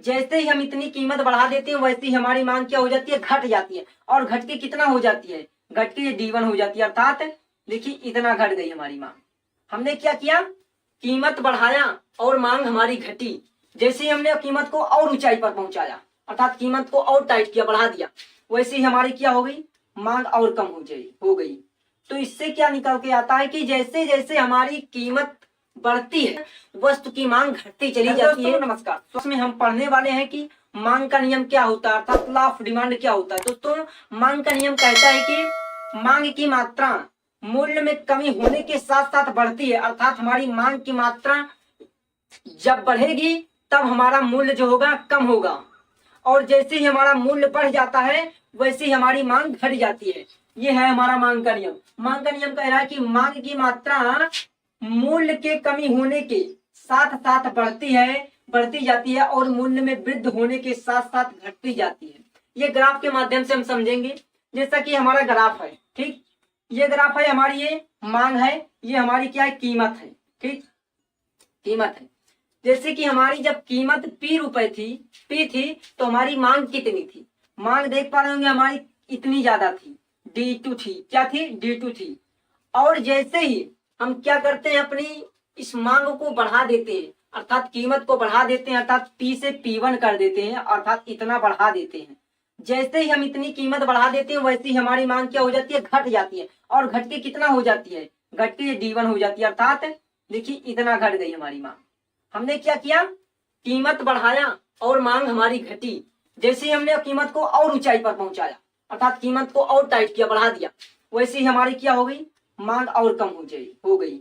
जैसे ही हम इतनी कीमत बढ़ा देते हैं वैसे ही हमारी मांग क्या हो जाती है, घट जाती है। और घट के कितना हो जाती है, घट के D1 हो जाती है। अर्थात देखिए इतना घट गई हमारी मांग। हमने क्या किया, कीमत बढ़ाया और मांग हमारी घटी। जैसे ही हमने कीमत को और ऊंचाई पर पहुंचाया, अर्थात कीमत को और टाइट किया, बढ़ा दिया, वैसे ही हमारी क्या हो गई, मांग और कम हो गई। तो इससे क्या निकल के आता है कि जैसे जैसे हमारी कीमत बढ़ती है वस्तु की मांग घटती चली जाती है। नमस्कार, तो इसमें हम पढ़ने वाले हैं कि मांग का नियम क्या होता है, अर्थात लॉ ऑफ डिमांड क्या होता है। दोस्तों, मांग का नियम कहता है कि मांग की मात्रा मूल्य में कमी होने के साथ साथ बढ़ती है। अर्थात हमारी मांग की मात्रा जब बढ़ेगी तब हमारा मूल्य जो होगा कम होगा, और जैसे ही हमारा मूल्य बढ़ जाता है वैसे ही हमारी मांग घट जाती है। ये है हमारा मांग का नियम। मांग का नियम कह रहा है कि मांग की मात्रा मूल्य के कमी होने के साथ साथ बढ़ती जाती है और मूल्य में वृद्धि होने के साथ साथ घटती जाती है। ये ग्राफ के माध्यम से हम समझेंगे। जैसा कि हमारा ग्राफ है, ठीक, ये ग्राफ है हमारी, ये मांग है, ये हमारी क्या है, कीमत है। ठीक, कीमत है। जैसे कि हमारी जब कीमत P थी तो हमारी मांग कितनी थी, मांग देख पा रहे होंगे हमारी इतनी ज्यादा थी, D2 थी। क्या थी, D2 थी। और जैसे ही हम क्या करते हैं, अपनी इस मांग को बढ़ा देते हैं, अर्थात कीमत को बढ़ा देते हैं, अर्थात P से P1 कर देते हैं, अर्थात इतना बढ़ा देते हैं। जैसे ही हम इतनी कीमत बढ़ा देते हैं वैसे ही हमारी मांग क्या हो जाती है, घट जाती है। और घट के कितना हो जाती है, घट के D1 हो जाती है। अर्थात देखिए इतना घट गई हमारी मांग। हमने क्या किया, कीमत बढ़ाया और मांग हमारी घटी। जैसे ही हमने कीमत को और ऊंचाई पर पहुंचाया, अर्थात कीमत को और टाइट किया, बढ़ा दिया, वैसे ही हमारी क्या हो गई, मांग और कम हो गई।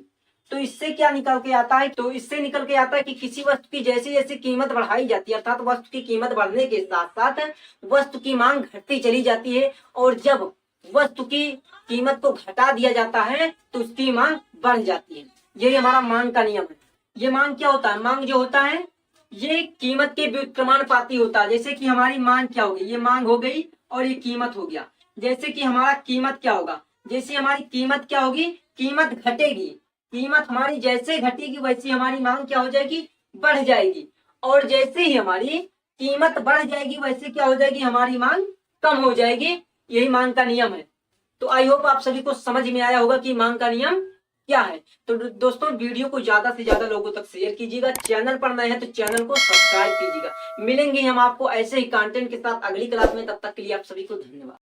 तो इससे क्या निकल के आता है, तो इससे निकल के आता है कि किसी वस्तु की जैसे जैसे कीमत बढ़ाई जाती है, अर्थात वस्तु की कीमत बढ़ने के साथ साथ वस्तु की मांग घटती चली जाती है। और जब वस्तु की कीमत को घटा दिया जाता है तो उसकी मांग बढ़ जाती है। यही हमारा मांग का नियम है। ये मांग क्या होता है, मांग जो होता है ये कीमत के व्युत्क्रमानुपाती होता है। जैसे कि हमारी मांग क्या हो गई, ये मांग हो गई और ये कीमत हो गया। जैसे कि हमारा कीमत क्या होगा, जैसे हमारी कीमत क्या होगी, कीमत घटेगी, कीमत हमारी जैसे घटेगी वैसे हमारी मांग क्या हो जाएगी, बढ़ जाएगी। और जैसे ही हमारी कीमत बढ़ जाएगी वैसे क्या हो जाएगी, हमारी मांग कम हो जाएगी। यही मांग का नियम है। तो आई होप आप सभी को समझ में आया होगा कि मांग का नियम क्या है। तो दोस्तों, वीडियो को ज्यादा से ज्यादा लोगों तक शेयर कीजिएगा। चैनल पर नए हैं तो चैनल को सब्सक्राइब कीजिएगा। मिलेंगे हम आपको ऐसे ही कंटेंट के साथ अगली क्लास में। तब तक के लिए आप सभी को धन्यवाद।